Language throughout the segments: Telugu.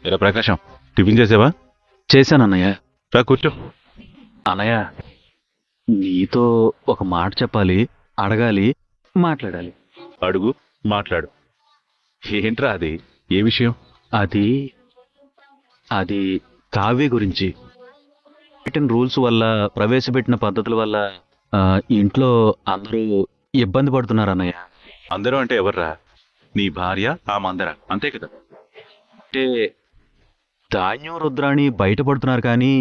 ఎలా ప్రకాశం, టిఫిన్ చేసావా? చేశాను అన్నయ్య. రా కూర్చో. అన్నయ్య, నీతో ఒక మాట చెప్పాలి, అడగాలి, మాట్లాడాలి. అడుగు, మాట్లాడు. ఏంట్రా అది? ఏ విషయం? అది అది కావ్య గురించి. పెట్టిన రూల్స్ వల్ల, ప్రవేశపెట్టిన పద్ధతుల వల్ల ఇంట్లో అందరూ ఇబ్బంది పడుతున్నారు అన్నయ్య. అందరూ అంటే ఎవర్రా? నీ భార్య, ఆ మందర, అంతే కదా? అంటే ధాన్యం రుద్రాణి బయటపడుతున్నారు కానీ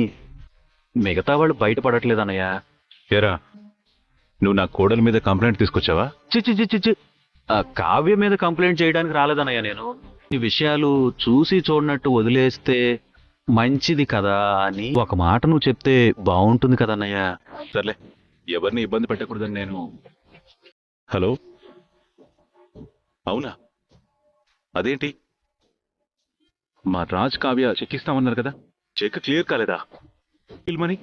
మిగతా వాళ్ళు బయటపడట్లేదు అన్నయ్య. ఏరా, నువ్వు నా కోడల మీద కంప్లైంట్ తీసుకొచ్చావా? చిచ్చి చిచ్చి చి కావ్య మీద కంప్లైంట్ చేయడానికి రాలేదన్నయ్య నేను. ఈ విషయాలు చూసి చూడనట్టు వదిలేస్తే మంచిది కదా అని ఒక మాట నువ్వు చెప్తే బాగుంటుంది కదన్నయ్య. సర్లే, ఎవరిని ఇబ్బంది పెట్టకూడదని నేను. హలో, అవునా? అదేంటి, మా రాజ్ కావ్య చెక్ ఇస్తామన్నారు కదా, చెక్ క్లియర్ కాలేదా? మనీ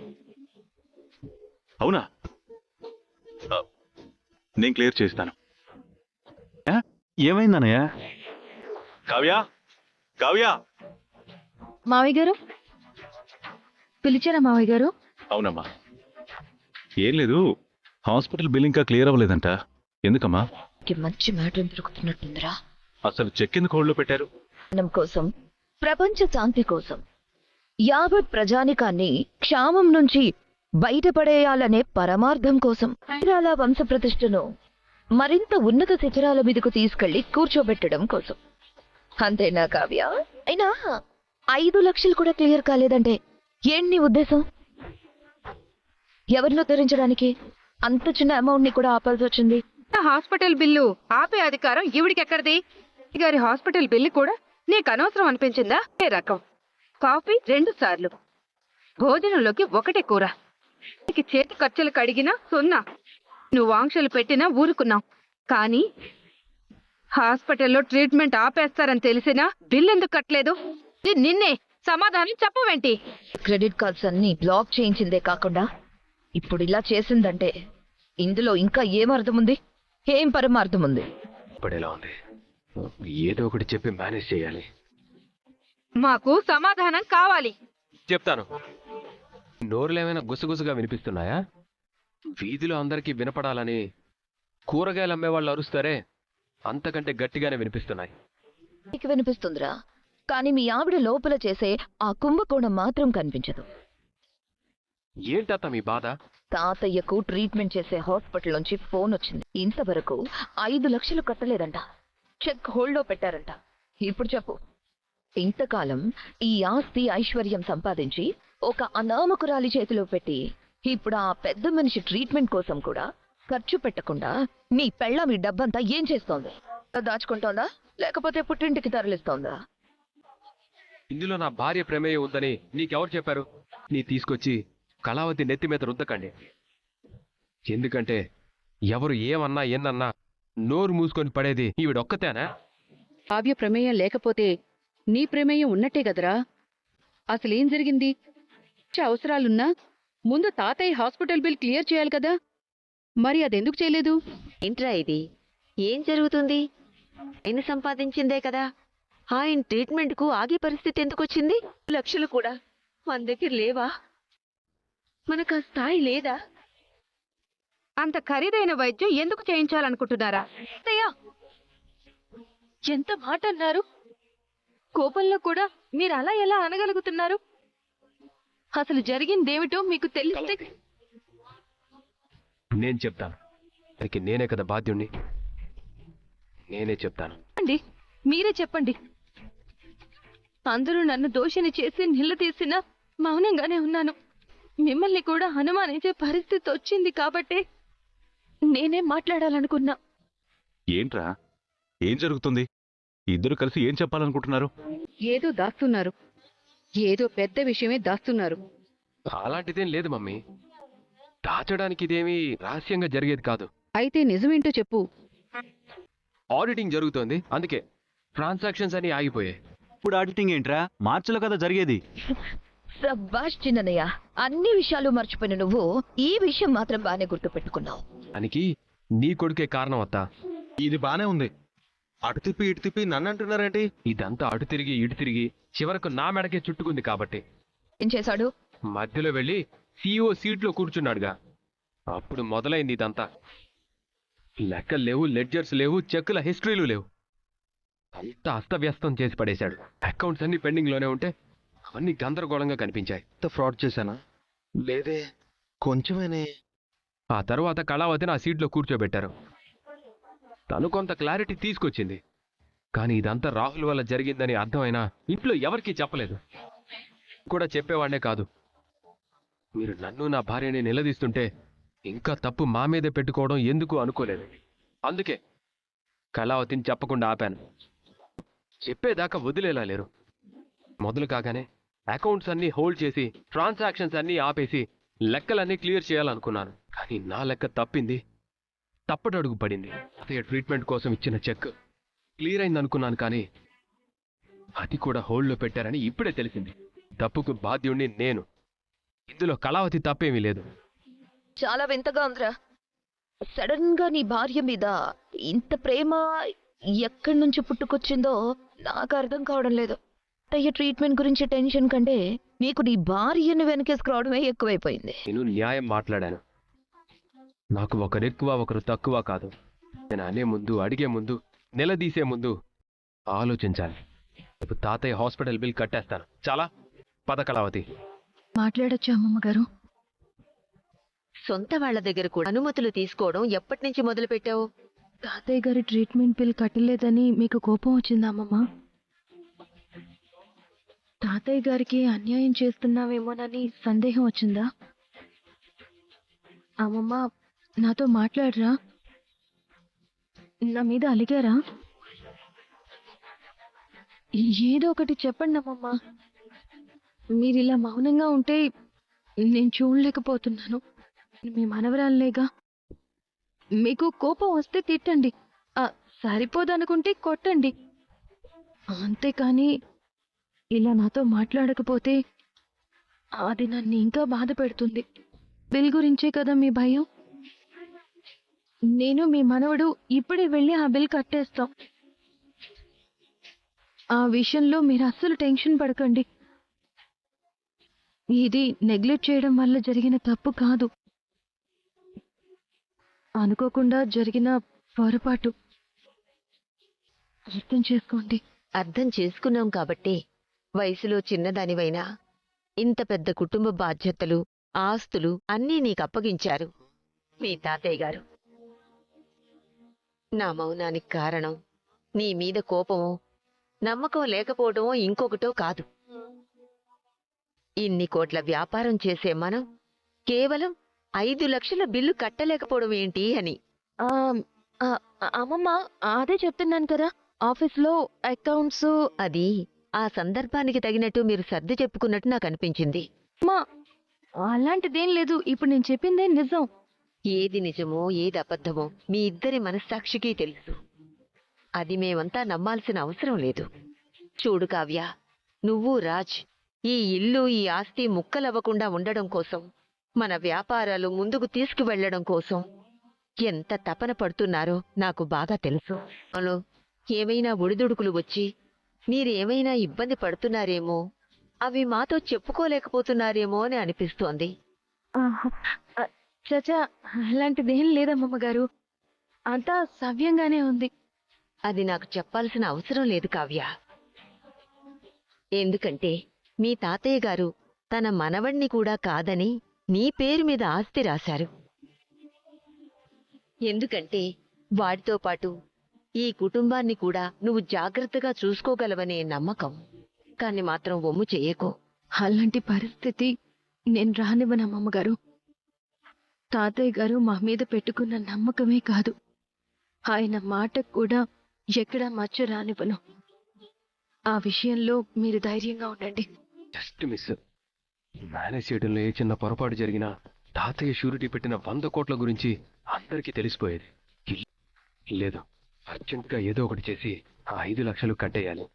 అవునా? నేను క్లియర్ చేస్తాను. ఏమైందన్నయ్య? కావ్య, కావ్య. మావయ్య గారు పిలిచారా? మావయ్య గారు. అవునమ్మా. ఏం లేదు, హాస్పిటల్ బిల్ ఇంకా క్లియర్ అవ్వలేదంట. ఎందుకమ్మా? మంచి మ్యాటర్ దొరుకుతున్నట్టుందిరా. అసలు చెక్ ఎందుకు హోల్డ్లో పెట్టారు? కోసం, ప్రపంచ శాంతి కోసం, యావత్ ప్రజానికాన్ని క్షామం నుంచి బయటపడేయాలనే పరమార్థం కోసం, హైదరాల వంశ ప్రతిష్టను మరింత ఉన్నత శిఖరాల మీదకు తీసుకెళ్లి కూర్చోబెట్టడం కోసం. అంతేనా కావ్య? అయినా 5 లక్షలు కూడా క్లియర్ కాలేదంటే ఏంటి నీ ఉద్దేశం? ఎవరిని ఉద్ధరించడానికి అంత చిన్న అమౌంట్ ని కూడా ఆపాల్సి వచ్చింది? హాస్పిటల్ బిల్లు ఆపే అధికారం ఈవిడికెక్కడిది? గారి హాస్పిటల్ బిల్లు కూడా నీకు అనవసరం అనిపించిందా? ఏ రకం కాఫీ 2 సార్లు, భోజనంలోకి 1 కూర, నీకు చేతి ఖర్చులు కడిగినా 0. నువ్వు ఆంక్షలు పెట్టినా ఊరుకున్నావు. కానీ హాస్పిటల్లో ట్రీట్మెంట్ ఆపేస్తారని తెలిసినా బిల్ ఎందుకు కట్టలేదు? నిన్నే సమాధానం చెప్పవేంటి? క్రెడిట్ కార్డ్స్ అన్ని బ్లాక్ చేయించిందే కాకుండా ఇప్పుడు ఇలా చేసిందంటే ఇందులో ఇంకా ఏం అర్థం ఉంది? ఏం పరమార్థం ఉంది? ఇప్పుడు ఎలా ఉంది? ఏదో ఒకటి చెప్పి మేనేజ్ చేయాలి. మాకు సమాధానం కావాలి. చెప్తాను. నోరులు ఏమైనా గుసగుసగా వినిపిస్తున్నాయా? వీధిలో అందరికీ వినపడాలని కూరగాయలు అమ్మేవాళ్ళు అరుస్తారే, అంతకంటే గట్టిగానే వినిపిస్తున్నాయి. నీకు వినిపిస్తుందిరా, కానీ మీ ఆవిడ లోపల చేసే ఆ కుంభకోణం మాత్రం కనిపించదు. ఏంటత్త మీ బాధ? తాతయ్యకు ట్రీట్మెంట్ చేసే హాస్పిటల్ నుంచి ఫోన్ వచ్చింది. ఇంతవరకు 5 లక్షలు కట్టలేదంట, చెక్ హోల్డ్లో పెట్టారంట. ఇప్పుడు చెప్పు, ఇంతకాలం ఈ ఆస్తి ఐశ్వర్యం సంపాదించి ఒక అనామకురాలి చేతిలో పెట్టి ఇప్పుడు ఆ పెద్ద మనిషి ట్రీట్మెంట్ కోసం కూడా ఖర్చు పెట్టకుండా నీ పెళ్ళాం ఈ డబ్బంతా ఏం చేస్తోంది? దాచుకుంటోందా లేకపోతే పుట్టింటికి తరలిస్తోందా? ఇందులో నా భార్య ప్రమేయం ఉందని నీకెవరు చెప్పారు? నీ తీసుకొచ్చి కళావతి నెత్తి మీద రుద్దకండి. ఎందుకంటే ఎవరు ఏమన్నా ఎన్నన్నా నోరు మూసుకొని పడేది ఈవిడొక్కతేనా? కావ్య ప్రమేయం లేకపోతే నీ ప్రమేయం ఉన్నట్టే కదరా. అసలేం జరిగింది? అవసరాలున్నా ముందు తాతయ్య హాస్పిటల్ బిల్ క్లియర్ చేయాలి కదా, మరి అదెందుకు చేయలేదు? ఏంట్రా ఇది? ఏం జరుగుతుంది? ఆయన సంపాదించిందే కదా, ఆయన ట్రీట్మెంట్కు ఆగే పరిస్థితి ఎందుకు వచ్చింది? లక్షలు కూడా మన దగ్గర లేవా? మనకు ఆ స్థాయి లేదా? అంత ఖరీదైన వైద్యం ఎందుకు చేయించాలనుకుంటున్నారా? ఎంత మాట అన్నారు? కోపంలో కూడా మీరు అలా ఎలా అనగలుగుతున్నారు? అసలు జరిగిందేమిటో మీకు తెలిస్తే. నేను చెప్తాను. దానికి నేనే కదా బాధ్యుణ్ణి. నేనే చెప్తాను. మీరే చెప్పండి. అందరూ నన్ను దోషిని చేసి నిలదీసినా మౌనంగానే ఉన్నాను. మిమ్మల్ని కూడా అనుమానించే పరిస్థితి వచ్చింది కాబట్టే నేనే మాట్లాడాలనుకున్నా. ఏంట్రా, ఏం జరుగుతుంది? ఇద్దరు కలిసి ఏం చెప్పాలనుకుంటున్నారు? ఏదో దాస్తున్నారు, ఏదో పెద్ద విషయమే దాస్తున్నారు. అలాంటిదేం లేదు మమ్మీ. దాచడానికి ఇదేమీ రహస్యంగా జరిగేది కాదు. అయితే నిజమేంటో చెప్పు. ఆడిటింగ్ జరుగుతోంది, అందుకే ట్రాన్సాక్షన్స్ అన్ని ఆగిపోయాయి. ఇప్పుడు ఆడిటింగ్ ఏంట్రా? మార్చిలో కదా జరిగేది. సబ్బాష్ చిన్నయ్య, అన్ని విషయాలు మర్చిపోయిన నువ్వు ఈ విషయం మాత్రం బానే గుర్తు పెట్టుకున్నావు. దానికి నీ కొడుకే కారణం అత్తా. ఇది బానే ఉంది, అటు తిప్పి ఇటు తిప్పి నన్ను అంటున్నారేంటి? ఇదంతా అటు తిరిగి ఇటు తిరిగి చివరకు నా మెడకే చుట్టుకుంది కాబట్టి ఏం చేశాడు? మధ్యలో వెళ్ళి CEO సీట్లో కూర్చున్నాడుగా. అప్పుడు మొదలైంది ఇదంతా. లెక్కలు లేవు, లెడ్జర్స్ లేవు, చెక్కుల హిస్టరీలు లేవు. అంతా అస్తవ్యస్తం చేసి పడేశాడు. అకౌంట్స్ అన్ని పెండింగ్ లోనే ఉంటే అవన్నీ గందరగోళంగా కనిపించాయి. ఫ్రాడ్ చేశానా? లేదే, కొంచెమేనే. ఆ తర్వాత కళావతిని ఆ సీట్లో కూర్చోబెట్టారు. తను కొంత క్లారిటీ తీసుకొచ్చింది. కానీ ఇదంతా రాహుల్ వల్ల జరిగిందని అర్థమైనా ఇంట్లో ఎవరికీ చెప్పలేదు. కూడా చెప్పేవాడినే కాదు. మీరు నన్ను నా భార్యని నిలదీస్తుంటే ఇంకా తప్పు మా మీదే పెట్టుకోవడం ఎందుకు అనుకోలేదు. అందుకే కళావతిని చెప్పకుండా ఆపాను. చెప్పేదాకా వదిలేలా లేరు. మొదలు కాగానే అకౌంట్స్ అన్నీ హోల్డ్ చేసి ట్రాన్సాక్షన్స్ అన్నీ ఆపేసి లెక్కలన్నీ క్లియర్ చేయాలనుకున్నాను. కానీ నా లెక్క తప్పింది. తప్పటడుగు పడింది. అతయ్య ట్రీట్మెంట్ కోసం ఇచ్చిన చెక్ క్లియర్ అయింది అనుకున్నాను, కానీ అది కూడా హోల్డ్లో పెట్టారని ఇప్పుడే తెలిసింది. తప్పుకు బాధ్యుణ్ణి నేను. ఇందులో కళావతి తప్పేమీ లేదు. చాలా వింతగా ఉందిరా. సడన్ గా నీ భార్య మీద ఇంత ప్రేమ ఎక్కడి నుంచి పుట్టుకొచ్చిందో నాకు అర్థం కావడం లేదు. అయ్యే ట్రీట్మెంట్ గురించి టెన్షన్ కంటే నీకు నీ భార్యను వెనకేసుకురావడమే ఎక్కువైపోయింది. నేను న్యాయం మాట్లాడాను. నాకు ఒకరు ఎక్కువ ఒకరు తక్కువ కాదు. నేను అనే ముందు, అడిగే ముందు, నిలదీసే ముందు ఆలోచించాలి. ఇప్పుడు తాతయ్య హాస్పిటల్ బిల్ కట్టేస్తాను. చాలా పద కళావతి. మాట్లాడొచ్చు అమ్మమ్మ గారు. సొంత వాళ్ళ దగ్గర కూడా అనుమతులు తీసుకోవడం ఎప్పటి నుంచి మొదలు పెట్టావు? తాతయ్య గారి ట్రీట్మెంట్ బిల్ కట్టలేదని మీకు కోపం వచ్చిందా అమ్మమ్మ? తాతయ్య గారికి అన్యాయం చేస్తున్నావేమోనని సందేహం వచ్చిందా? అమ్మమ్మ, నాతో మాట్లాడరా? నా మీద అలిగారా? ఏదో ఒకటి చెప్పండి అమ్మమ్మ. మీరు ఇలా మౌనంగా ఉంటే నేను చూడలేకపోతున్నాను. మీ మనవరాల్లేగా. మీకు కోపం వస్తే తిట్టండి, సరిపోదనుకుంటే కొట్టండి. అంతేకాని ఇలా నాతో మాట్లాడకపోతే అది నన్ను ఇంకా బాధ పెడుతుంది. బిల్ గురించే కదా మీ భయం. నేను మీ మనవడు ఇప్పుడే వెళ్ళి ఆ బిల్ కట్టేస్తాం. ఆ విషయంలో మీరు అస్సలు టెన్షన్ పడకండి. ఇది నెగ్లెక్ట్ చేయడం వల్ల జరిగిన తప్పు కాదు, అనుకోకుండా జరిగిన పొరపాటు. అర్థం చేసుకోండి. అర్థం చేసుకున్నాం కాబట్టి వయసులో చిన్నదానివైనా ఇంత పెద్ద కుటుంబ బాధ్యతలు, ఆస్తులు అన్నీ నీకు అప్పగించారు మీ తాతయ్య గారు. నా మౌనానికి కారణం నీ మీద కోపమో, నమ్మకం లేకపోవడమో ఇంకొకటో కాదు. ఇన్ని కోట్ల వ్యాపారం చేసే మనం కేవలం 5 లక్షల బిల్లు కట్టలేకపోవడం ఏంటి అని. అమ్మమ్మ, అదే చెప్తున్నాను కదా, ఆఫీస్లో అకౌంట్స్. అది ఆ సందర్భానికి తగినట్టు మీరు సర్ది చెప్పుకున్నట్టు నాకు అనిపించింది. అలాంటిదేం లేదు. ఇప్పుడు నేను చెప్పిందే నిజం. ఏది నిజమో ఏది అబద్ధమో మీ ఇద్దరి మనస్సాక్షికి తెలుసు. అది మేమంతా నమ్మాల్సిన అవసరం లేదు. చూడు కావ్య, నువ్వు రాజ్ ఈ ఇల్లు, ఈ ఆస్తి ముక్కలవ్వకుండా ఉండడం కోసం, మన వ్యాపారాలు ముందుకు తీసుకువెళ్లడం కోసం ఎంత తపన పడుతున్నారో నాకు బాగా తెలుసు. అలో ఏమైనా ఒడిదుడుకులు వచ్చి మీరేమైనా ఇబ్బంది పడుతున్నారేమో, అవి మాతో చెప్పుకోలేకపోతున్నారేమో అని అనిపిస్తోంది. చచా, అలాంటిదేం లేదమ్మమ్మ గారు. అంతా సవ్యంగానే ఉంది. అది నాకు చెప్పాల్సిన అవసరం లేదు కావ్య. ఎందుకంటే మీ తాతయ్య గారు తన మనవణ్ణి కూడా కాదని నీ పేరు మీద ఆస్తి రాశారు. ఎందుకంటే వాడితో పాటు ఈ కుటుంబాన్ని కూడా నువ్వు జాగ్రత్తగా చూసుకోగలవనే నమ్మకం. కాని మాత్రం ఒమ్ము చెయ్యకు. అలాంటి పరిస్థితి నేను రానివ్వనమ్మమ్మ గారు. తాతయ్య గారు మా మీద పెట్టుకున్న నమ్మకమే కాదు, ఆయన మాటకు కూడా ఎక్కడా మచ్చ రానివ్వను. ఆ విషయంలో మీరు ధైర్యంగా ఉండండి. Just miss. మేనేజ్ చేయడంలో ఏ చిన్న పొరపాటు జరిగినా తాతయ్య షూరిటీ పెట్టిన 100 కోట్ల గురించి అందరికీ తెలిసిపోయేది. లేదు, అర్జెంట్గా ఏదో ఒకటి చేసి ఆ 5 లక్షలు కట్టేయాలి.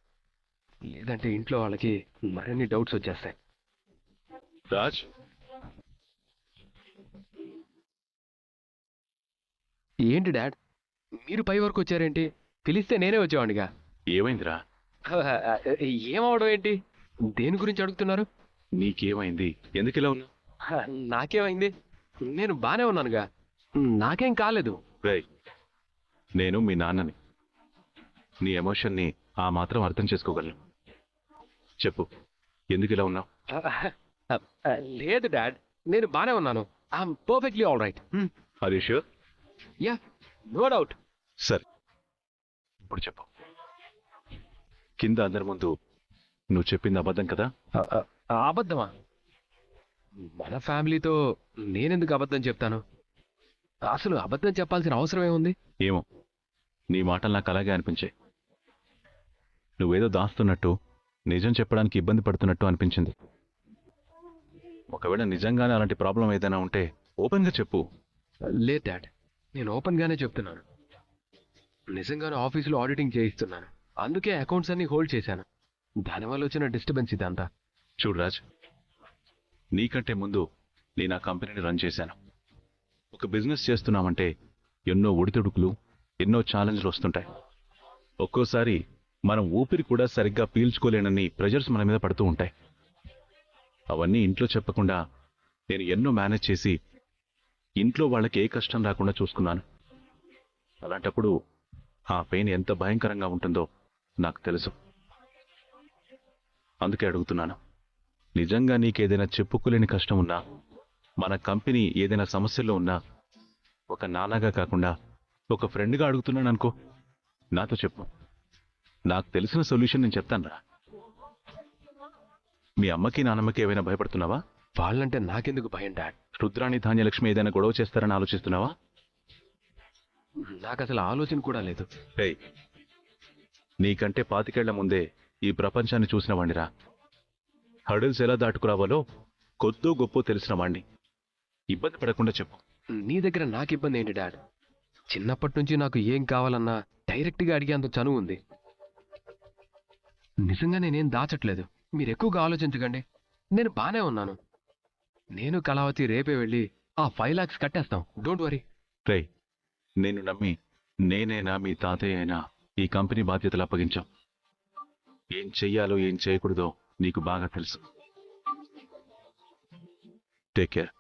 లేదంటే ఇంట్లో వాళ్ళకి మరిన్ని డౌట్స్ వచ్చేస్తాయి. రాజ్, ఏంటి డాడ్, మీరు పై వరకు వచ్చారేంటి? పిలిస్తే నేనే వచ్చేవాడిగా. ఏమైందిరా? ఏమవడం ఏంటి? దేని గురించి అడుగుతున్నారు? నీకేమైంది? ఎందుకు ఇలా ఉన్నావు? నాకేమైంది? నేను బానే ఉన్నానుగా, నాకేం కాలేదు. రేయ్, నేను మీ నాన్నని. నీ ఎమోషన్ని ఆ మాత్రం అర్థం చేసుకోగలను. చెప్పు, ఎందుకు ఇలా ఉన్నావు? లేదు డాడ్, నేను బానే ఉన్నాను. I'm perfectly all right. Are you sure? Yeah, no doubt. సరే, ఇప్పుడు చెప్పు. కింద అందరి ముందు నువ్వు చెప్పింది అబద్ధం కదా? అబద్ధమా? మన ఫ్యామిలీతో నేనెందుకు అబద్ధం చెప్తాను? అసలు అబద్ధం చెప్పాల్సిన అవసరం ఏముంది? ఏమో, నీ మాటలు నాకు అలాగే అనిపించాయి. నువ్వేదో దాస్తున్నట్టు, నిజం చెప్పడానికి ఇబ్బంది పడుతున్నట్టు అనిపించింది. ఒకవేళ నిజంగానే అలాంటి ప్రాబ్లం ఏదైనా ఉంటే ఓపెన్గా చెప్పు. లేదు డాడ్, నేను ఓపెన్ గానే చెప్తున్నాను. నిజంగానే ఆఫీసులో ఆడిటింగ్ చేయిస్తున్నాను, అందుకే అకౌంట్స్ అన్ని హోల్డ్ చేశాను. దానివల్ల వచ్చిన డిస్టర్బెన్స్ ఇదంతా. చూడు రాజ్, నీకంటే ముందు నేను ఆ కంపెనీని రన్ చేశాను. ఒక బిజినెస్ చేస్తున్నామంటే ఎన్నో ఒడిదుడుకులు, ఎన్నో ఛాలెంజ్లు వస్తుంటాయి. ఒక్కోసారి మనం ఊపిరి కూడా సరిగ్గా పీల్చుకోలేనన్ని ప్రెజర్స్ మన మీద పడుతూ ఉంటాయి. అవన్నీ ఇంట్లో చెప్పకుండా నేను ఎన్నో మేనేజ్ చేసి ఇంట్లో వాళ్ళకి ఏ కష్టం రాకుండా చూసుకున్నాను. అలాంటప్పుడు ఆ పెయిన్ ఎంత భయంకరంగా ఉంటుందో నాకు తెలుసు. అందుకే అడుగుతున్నాను, నిజంగా నీకేదైనా చెప్పుకోలేని కష్టం ఉన్నా, మన కంపెనీ ఏదైనా సమస్యల్లో ఉన్నా, ఒక నాన్నగా కాకుండా ఒక ఫ్రెండ్గా అడుగుతున్నాను అనుకో, నాతో చెప్పు. నాకు తెలిసిన సొల్యూషన్ నేను చెప్తానురా. మీ అమ్మకి నాన్నమ్మకి ఏమైనా భయపడుతున్నావా? వాళ్ళంటే నాకెందుకు భయం డాడ్? రుద్రాణి ధాన్యలక్ష్మి ఏదైనా గొడవ చేస్తారని ఆలోచిస్తున్నావా? నాకు అసలు ఆలోచన కూడా లేదు. ఏయ్, నీకంటే 25 ఏళ్ల ముందే ఈ ప్రపంచాన్ని చూసిన వాణ్ణిరా. హర్డిల్స్ ఎలా దాటుకురావాలో కొద్దో గొప్పో తెలిసిన వాణ్ణి. ఇబ్బంది పడకుండా చెప్పు. నీ దగ్గర నాకు ఇబ్బంది ఏంటి డాడ్? చిన్నప్పటి నుంచి నాకు ఏం కావాలన్నా డైరెక్ట్గా అడిగేంత చనువు ఉంది. నిజంగా నేనేం దాచట్లేదు, మీరు ఎక్కువగా ఆలోచించకండి. నేను బానే ఉన్నాను. నేను కళావతి రేపే వెళ్ళి ఆ 5 lakhs కట్టేస్తాం, డోంట్ వరీ. రేయ్, నేను నమ్మి నేనైనా మీ తాతయ్య అయినా ఈ కంపెనీ బాధ్యతలు అప్పగించాం. ఏం చెయ్యాలో ఏం చేయకూడదో నీకు బాగా తెలుసు. Take care.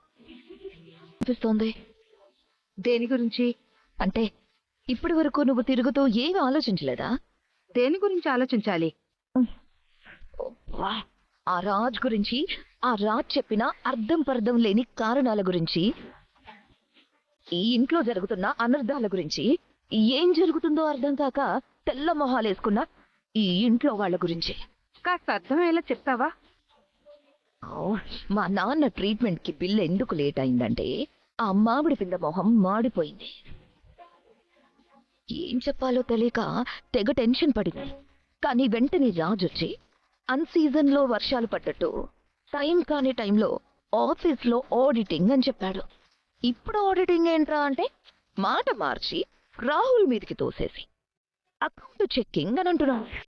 అనిపిస్తోంది. దేని గురించి? అంటే ఇప్పటి వరకు నువ్వు తిరుగుతూ ఏమీ ఆలోచించలేదా? దేని గురించి ఆలోచించాలి? అబ్బా, ఆ రాజ్ గురించి, ఆ రాజ్ చెప్పిన అర్థం పర్థం లేని కారణాల గురించి, ఈ ఇంట్లో జరుగుతున్న అనర్థాల గురించి, ఏం జరుగుతుందో అర్థం కాక తెల్ల మొహాలేసుకున్న ఈ ఇంట్లో వాళ్ళ గురించి. కాస్త అర్థమయ్యేలా చెప్తావా? మా నాన్న ట్రీట్మెంట్ కి బిల్ ఎందుకు లేట్ అయిందంటే ఆ మామిడి పింద మొహం మాడిపోయింది. ఏం చెప్పాలో తెలియక తెగ టెన్షన్ పడింది. కానీ వెంటనే రాజు వచ్చి అన్సీజన్ లో వర్షాలు పడ్డట్టు టైం కాని టైంలో ఆఫీస్ లో ఆడిటింగ్ అని చెప్పాడు. ఇప్పుడు ఆడిటింగ్ ఏంట్రా అంటే మాట మార్చి రాహుల్ మీదకి తోసేసి అకౌంట్ చెక్కింగ్ అని అంటున్నాడు.